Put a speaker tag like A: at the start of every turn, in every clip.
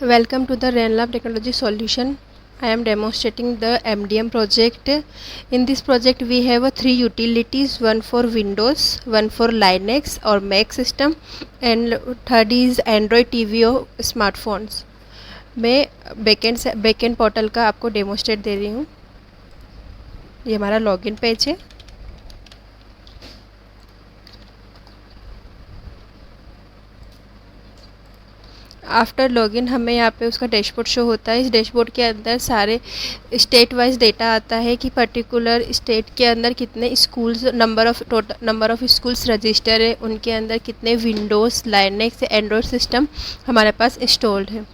A: Welcome to the RenLab Technology Solution. I am demonstrating the MDM project. In this project we have three utilities, one for Windows, one for Linux or Mac system, and third is Android TV or smartphones. मैं backend portal का आपको demonstrate दे रही हूँ। ये हमारा login page है। After login हमें यहाँ पे उसका डैशबोर्ड शो होता है। इस डैशबोर्ड के अंदर सारे स्टेट वाइज डेटा आता है कि पर्टिकुलर स्टेट के अंदर कितने schools number of schools register है, उनके अंदर कितने विंडोज़, लाइनेक्स, एंड्रॉयड सिस्टम हमारे पास इंस्टॉल्ड है।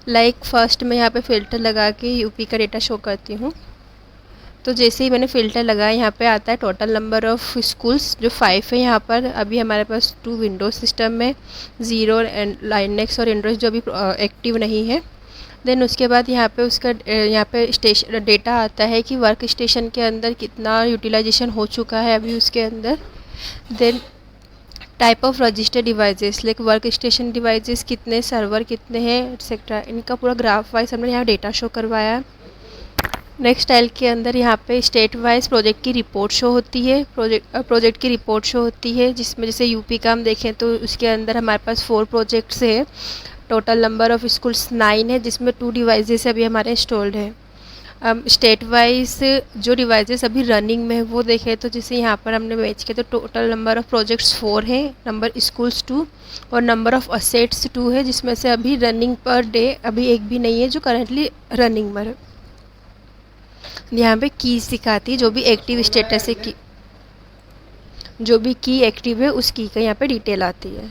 A: लाइक फर्स्ट मैं यहाँ पे फ़िल्टर लगा के यूपी का डेटा शो करती हूँ। तो जैसे ही मैंने फ़िल्टर लगाया यहाँ पे आता है टोटल नंबर ऑफ़ स्कूल्स जो 5 है। यहाँ पर अभी हमारे पास 2 विंडोज़ सिस्टम में, 0 एंड लाइनेक्स और एंड्रॉयड जो अभी एक्टिव नहीं है। देन उसके बाद यहाँ पे उसका यहाँ पे स्टेशन डेटा आता है कि वर्क स्टेशन के अंदर कितना यूटिलाइजेशन हो चुका है अभी उसके अंदर। Then type of register devices like work station devices कितने, सर्वर कितने हैं एक्सेट्रा, इनका पूरा ग्राफ वाइज हमने यहाँ डेटा शो करवाया है। नेक्स्ट टाइल के अंदर यहाँ पे स्टेट वाइज प्रोजेक्ट की रिपोर्ट शो होती है। प्रोजेक्ट की रिपोर्ट शो होती है जिसमें जैसे यूपी का हम देखें तो उसके अंदर हमारे पास 4 प्रोजेक्ट्स है। टोटल नंबर ऑफ़ स्कूल्स 9 है जिसमें 2 डिवाइसेस अभी हमारे इंस्टॉल्ड है। स्टेट वाइज जो डिवाइसेस अभी रनिंग में है वो देखें तो जैसे यहाँ पर हमने मैच किया तो टोटल नंबर ऑफ़ प्रोजेक्ट्स 4 है, नंबर स्कूल्स 2 और नंबर ऑफ़ असेट्स 2 है, जिसमें से अभी रनिंग पर डे अभी एक भी नहीं है जो करंटली रनिंग में है। यहाँ पे कीज दिखाती है, जो भी एक्टिव स्टेटस है की, जो भी की एक्टिव है उस की का यहाँ पे डिटेल आती है।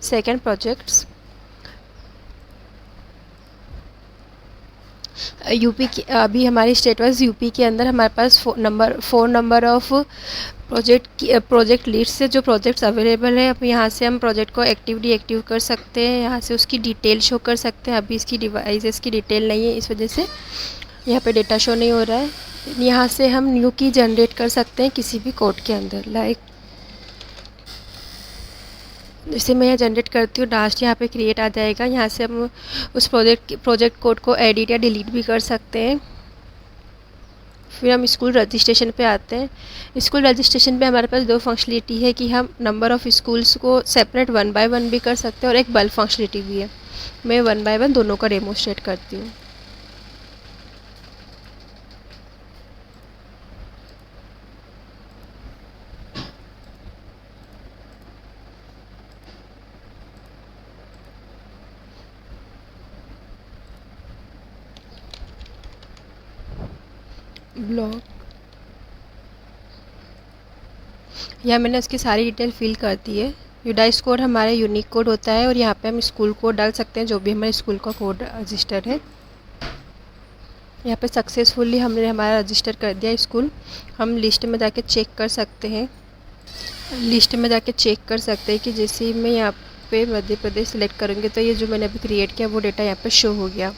A: सेकंड प्रोजेक्ट्स यूपी की, अभी हमारी स्टेट वाइज यूपी के अंदर हमारे पास 4 नंबर ऑफ प्रोजेक्ट लिस्ट से जो प्रोजेक्ट्स अवेलेबल है। अब यहाँ से हम प्रोजेक्ट को एक्टिव डीएक्टिव कर सकते हैं, यहाँ से उसकी डिटेल शो कर सकते हैं। अभी इसकी डिवाइसेस की डिटेल नहीं है, इस वजह से यहाँ पे डेटा शो नहीं हो रहा है। यहाँ से हम न्यू की जनरेट कर सकते हैं किसी भी कोड के अंदर। लाइक जैसे मैं यहाँ जनरेट करती हूँ, लास्ट यहाँ पे क्रिएट आ जाएगा। यहाँ से हम उस प्रोजेक्ट कोड को एडिट या डिलीट भी कर सकते हैं। फिर हम स्कूल रजिस्ट्रेशन पे आते हैं। स्कूल रजिस्ट्रेशन पे हमारे पास 2 फंक्शनलिटी है कि हम नंबर ऑफ़ स्कूल्स को सेपरेट 1 बाय 1 भी कर सकते हैं और एक बल्क फंक्शनलिटी भी है। मैं 1 बाय 1 दोनों का डेमोस्ट्रेट करती हूँ। ब्लॉक यहाँ मैंने उसकी सारी डिटेल फिल कर दी है। यूडाइस कोड हमारा यूनिक कोड होता है और यहाँ पे हम स्कूल कोड डाल सकते हैं जो भी हमारे स्कूल का कोड रजिस्टर है। यहाँ पे सक्सेसफुली हमने हमारा रजिस्टर कर दिया स्कूल। हम लिस्ट में जाके चेक कर सकते हैं। कि जैसे मैं यहाँ पे मध्य प्रदेश सेलेक्ट करूँगी तो ये जो मैंने अभी क्रिएट किया वो डेटा यहाँ पे शो हो गया।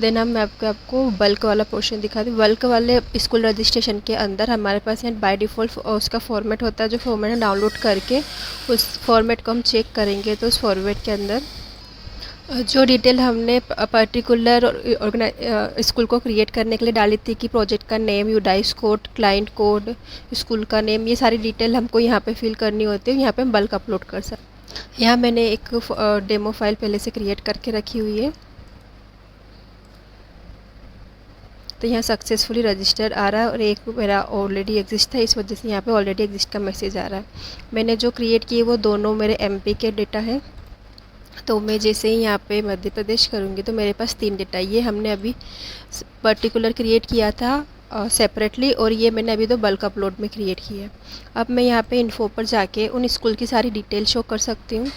A: देन हम आपको बल्क वाला पोर्शन दिखा दी। बल्क वाले स्कूल रजिस्ट्रेशन के अंदर हमारे पास यहाँ बाय डिफ़ॉल्ट उसका फॉर्मेट होता है, जो फॉर्मेट है डाउनलोड करके उस फॉर्मेट को हम चेक करेंगे तो उस फॉर्मेट के अंदर जो डिटेल हमने पर्टिकुलर स्कूल को क्रिएट करने के लिए डाली थी कि प्रोजेक्ट का name, UDISE code, client code, school का नेम, ये सारी डिटेल हमको यहाँ पे फिल करनी होती है। यहाँ पे हम बल्क अपलोड कर सकते। यहाँ मैंने एक डेमो फाइल पहले से क्रिएट करके रखी हुई है। तो यहाँ सक्सेसफुली रजिस्टर आ रहा है और एक मेरा ऑलरेडी एग्जिस्ट था, इस वजह से यहाँ पे ऑलरेडी एग्जिस्ट का मैसेज आ रहा है। मैंने जो क्रिएट किए वो दोनों मेरे एमपी के डेटा हैं। तो मैं जैसे ही यहाँ पे मध्य प्रदेश करूँगी तो मेरे पास 3 डेटा, ये हमने अभी पर्टिकुलर क्रिएट किया था सेपरेटली और ये मैंने अभी तो बल्क अपलोड में क्रिएट किया है। अब मैं यहाँ पे इन्फो पर जाके उन स्कूल की सारी डिटेल शो कर सकती हूँ।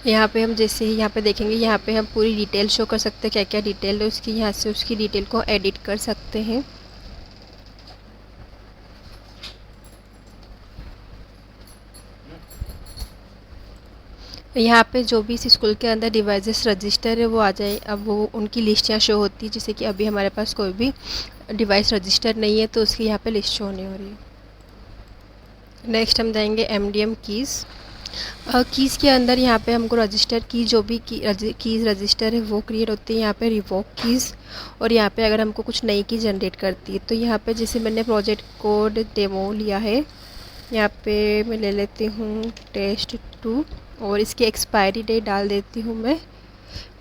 A: यहाँ पे हम जैसे ही यहाँ पे देखेंगे, यहाँ पे हम पूरी डिटेल शो कर सकते हैं, क्या क्या डिटेल है उसकी। यहाँ से उसकी डिटेल को एडिट कर सकते हैं। यहाँ पे जो भी इस स्कूल के अंदर डिवाइसेस रजिस्टर है वो आ जाए। अब वो उनकी लिस्ट यहाँ शो होती है, जैसे कि अभी हमारे पास कोई भी डिवाइस रजिस्टर नहीं है तो उसकी यहाँ पे लिस्ट शो नहीं हो रही है। नेक्स्ट हम जाएंगे MDM कीज़। कीज़ के अंदर यहाँ पे हमको रजिस्टर की जो भी कीज़ रजिस्टर है वो क्रिएट होती है, यहाँ पे रिवोक कीज़। और यहाँ पे अगर हमको कुछ नई की जनरेट करती है तो यहाँ पे जैसे मैंने प्रोजेक्ट कोड डेमो लिया है, यहाँ पे मैं ले लेती हूँ test2 और इसकी एक्सपायरी डेट डाल देती हूँ मैं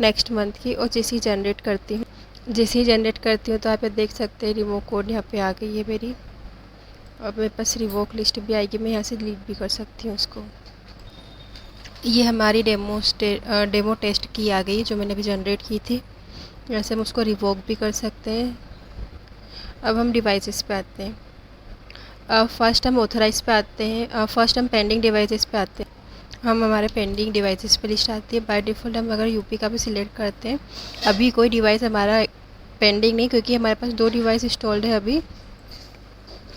A: नेक्स्ट मंथ की। और जैसे ही जनरेट करती हूँ तो आप देख सकते हैं रिवोक कोड यहाँ पे आ गई है मेरी। अब मेरे पास रिवोक लिस्ट भी आएगी, मैं यहाँ से डिलीट भी कर सकती हूँ उसको। ये हमारी डेमो टेस्ट की आ गई जो मैंने अभी जनरेट की थी। वैसे हम उसको रिवोक भी कर सकते हैं। अब हम डिवाइसेस पे आते हैं। फर्स्ट हम ऑथराइज पे आते हैं। फर्स्ट हम पेंडिंग डिवाइसेस पे आते हैं। हम हमारे पेंडिंग डिवाइसेस पे लिस्ट आती है। बाय डिफ़ॉल्ट हम अगर यूपी का भी सिलेक्ट करते हैं, अभी कोई डिवाइस हमारा पेंडिंग नहीं, क्योंकि हमारे पास 2 डिवाइस इंस्टॉल्ड है अभी।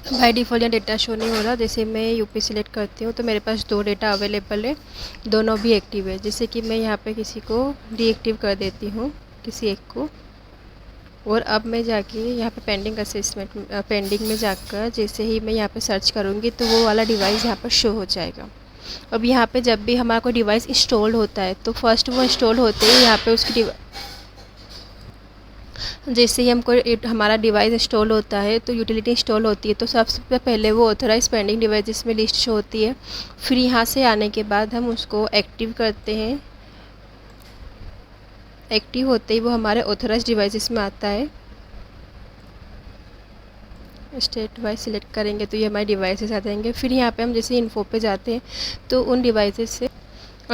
A: बाय डिफ़ॉल्ट यहाँ डेटा शो नहीं हो रहा। जैसे मैं यूपी सिलेक्ट करती हूँ तो मेरे पास 2 डेटा अवेलेबल है, दोनों भी एक्टिव है। जैसे कि मैं यहाँ पे किसी को डीएक्टिव कर देती हूँ, किसी एक को। और अब मैं जाके यहाँ पे पेंडिंग असेसमेंट पेंडिंग में जाकर जैसे ही मैं यहाँ पे सर्च करूँगी तो वो वाला डिवाइस यहाँ पर शो हो जाएगा। अब यहाँ पे जब भी हमारा कोई डिवाइस इंस्टॉल होता है तो फर्स्ट वो इंस्टॉल होते ही यहाँ पे उसकी जैसे ही हमारा डिवाइस इंस्टॉल होता है तो यूटिलिटी इंस्टॉल होती है तो सबसे पहले वो ऑथराइज पेंडिंग डिवाइसेस में लिस्ट शो होती है। फिर यहाँ से आने के बाद हम उसको एक्टिव करते हैं। एक्टिव होते ही वो हमारे ऑथराइज डिवाइसेस में आता है। स्टेट वाइज सिलेक्ट करेंगे तो ये हमारे डिवाइसेस आ जाएंगे। फिर यहाँ पे हम जैसे इन्फो पे जाते हैं तो उन डिवाइसेस से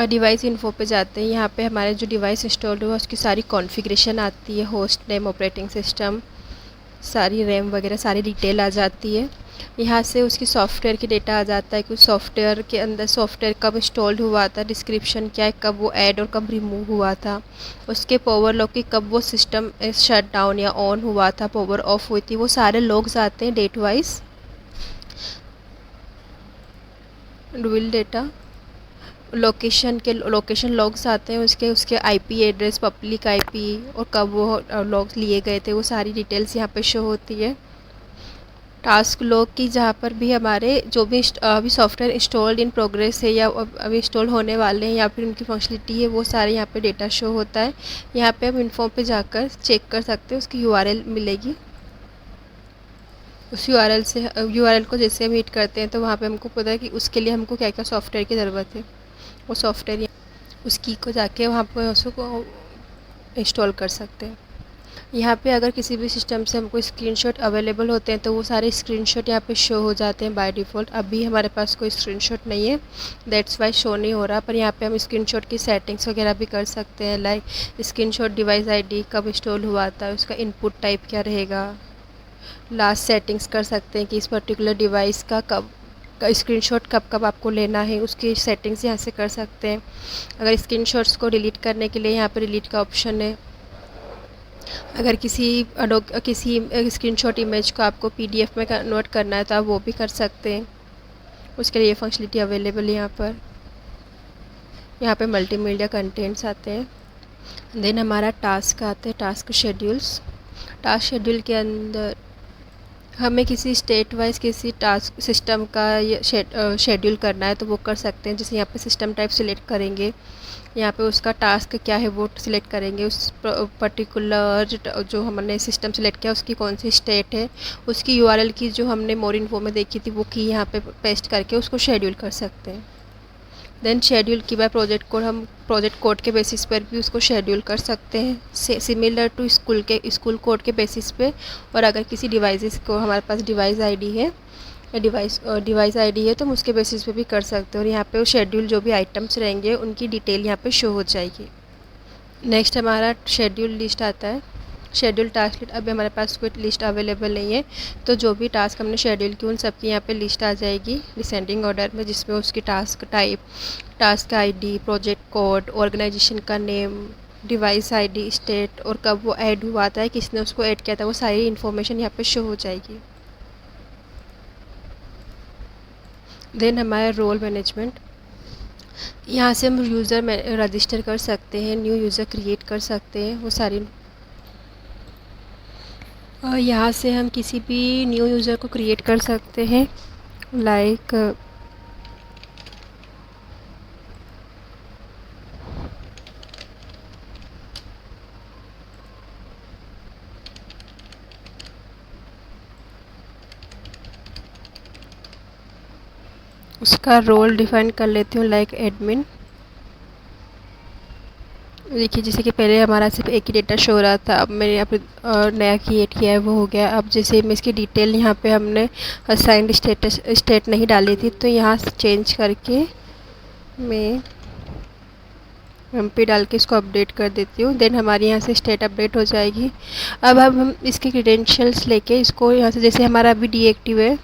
A: डिवाइस इन्फो पे जाते हैं। यहाँ पे हमारे जो डिवाइस इंस्टॉल्ड हुआ उसकी सारी कॉन्फ़िगरेशन आती है, होस्ट नेम, ऑपरेटिंग सिस्टम, सारी रैम वगैरह सारी डिटेल आ जाती है। यहाँ से उसकी सॉफ्टवेयर की डेटा आ जाता है कि सॉफ्टवेयर के अंदर सॉफ्टवेयर कब इंस्टॉल्ड हुआ था, डिस्क्रिप्शन क्या है, कब वो ऐड और कब रिमूव हुआ था, उसके पावर लॉग की कब वो सिस्टम शट डाउन या ऑन हुआ था, पावर ऑफ हुई थी, वो सारे लॉग्स आते हैं date wise. Dual data location logs आते हैं, उसके आईपी एड्रेस, पब्लिक आईपी और कब वो लॉग्स लिए गए थे, वो सारी डिटेल्स यहाँ पे शो होती है। टास्क लॉग की जहाँ पर भी हमारे जो भी अभी सॉफ्टवेयर इंस्टॉल्ड इन प्रोग्रेस है या अभी इंस्टॉल होने वाले हैं या फिर उनकी फंक्शनलिटी है वो सारे यहाँ पे डेटा शो होता है। यहाँ पे हम इन्फो पे जाकर चेक कर सकते हैं, उसकी यूआरएल मिलेगी। उस यूआरएल को जैसे हम हिट करते हैं तो वहाँ पे हमको पता है कि उसके लिए हमको क्या क्या सॉफ्टवेयर की ज़रूरत है। वो सॉफ्टवेयर उस की को जाके वहाँ पर उसको इंस्टॉल कर सकते हैं। यहाँ पे अगर किसी भी सिस्टम से हमको स्क्रीनशॉट अवेलेबल होते हैं तो वो सारे स्क्रीनशॉट यहाँ पे शो हो जाते हैं बाय डिफ़ॉल्ट। अभी हमारे पास कोई स्क्रीनशॉट नहीं है, दैट्स वाई शो नहीं हो रहा। पर यहाँ पे हम स्क्रीनशॉट की सेटिंग्स वगैरह भी कर सकते हैं, लाइक स्क्रीनशॉट डिवाइस आईडी, कब इंस्टॉल हुआ था, उसका इनपुट टाइप क्या रहेगा। लास्ट सेटिंग्स कर सकते हैं कि इस पर्टिकुलर डिवाइस का स्क्रीनशॉट कब कब आपको लेना है, उसकी सेटिंग्स यहाँ से कर सकते हैं। अगर स्क्रीनशॉट्स को डिलीट करने के लिए यहाँ पर डिलीट का ऑप्शन है। अगर किसी स्क्रीनशॉट इमेज को आपको पीडीएफ में कन्वर्ट करना है तो आप वो भी कर सकते हैं, उसके लिए फंक्शनलिटी अवेलेबल है यहाँ पर। यहाँ पे मल्टीमीडिया कंटेंट्स आते हैं। देन हमारा टास्क आते हैं, टास्क टास्क शेड्यूल के अंदर हमें किसी स्टेट वाइज किसी टास्क सिस्टम का शेड्यूल करना है तो वो कर सकते हैं। जैसे यहाँ पे सिस्टम टाइप सिलेक्ट करेंगे, यहाँ पे उसका टास्क क्या है वो सिलेक्ट करेंगे, उस पर्टिकुलर जो हमने सिस्टम सेलेक्ट किया उसकी कौन सी स्टेट है, उसकी यूआरएल की जो हमने मोर इन्फो में देखी थी वो की यहाँ पे पेस्ट करके उसको शेड्यूल कर सकते हैं। देन शेड्यूल की बाय प्रोजेक्ट कोड, हम प्रोजेक्ट कोड के बेसिस पर भी उसको शेड्यूल कर सकते हैं, सिमिलर टू स्कूल कोड के बेसिस पे। और अगर किसी डिवाइसेस को हमारे पास डिवाइस आईडी है डिवाइस आईडी है तो हम उसके बेसिस पे भी कर सकते हैं। और यहाँ पे वो शेड्यूल जो भी आइटम्स रहेंगे उनकी डिटेल यहाँ पे शो हो जाएगी। नेक्स्ट हमारा शेड्यूल लिस्ट आता है, शेड्यूल टास्क लिस्ट। अभी हमारे पास कोई लिस्ट अवेलेबल नहीं है तो जो भी टास्क हमने शेड्यूल की उन सबकी यहाँ पे लिस्ट आ जाएगी डिसेंडिंग ऑर्डर में, जिसमें उसकी task type, task ID, project code, organisation का नेम, डिवाइस आईडी, स्टेट और कब वो ऐड हुआ था, किसने उसको ऐड किया था, वो सारी इन्फॉर्मेशन यहाँ पे शो हो जाएगी। देन हमारा रोल मैनेजमेंट, यहाँ से हम यूज़र रजिस्टर कर सकते हैं, न्यू यूज़र क्रिएट कर सकते हैं, वो सारी यहाँ से हम किसी भी न्यू यूज़र को क्रिएट कर सकते हैं। लाइक उसका रोल डिफाइन कर लेती हूँ, लाइक एडमिन। देखिए जैसे कि पहले हमारा सिर्फ एक ही डेटा शो हो रहा था, अब मैंने यहाँ पे नया क्रिएट किया है, वो हो गया। अब जैसे मैं इसकी डिटेल यहाँ पे हमने असाइंड स्टेट नहीं डाली थी, तो यहाँ से चेंज करके मैं एमपी डाल के इसको अपडेट कर देती हूँ। देन हमारी यहाँ से स्टेट अपडेट हो जाएगी। अब हम इसके क्रीडेंशियल्स लेके इसको यहाँ से, जैसे हमारा अभी डीएक्टिव है,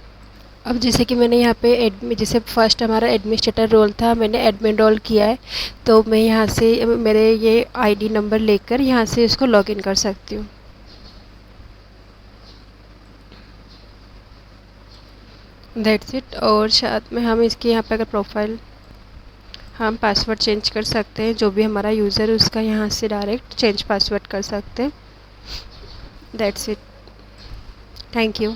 A: अब जैसे कि मैंने यहाँ पे जैसे फर्स्ट हमारा एडमिनिस्ट्रेटर रोल था, मैंने एडमिन रोल किया है, तो मैं यहाँ से मेरे ये आईडी नंबर लेकर यहाँ से इसको लॉगिन कर सकती हूँ। That's it. और साथ में हम इसके यहाँ पे अगर प्रोफाइल, हम पासवर्ड चेंज कर सकते हैं, जो भी हमारा यूज़र है उसका यहाँ से डायरेक्ट चेंज पासवर्ड कर सकते हैं। That's it. Thank you.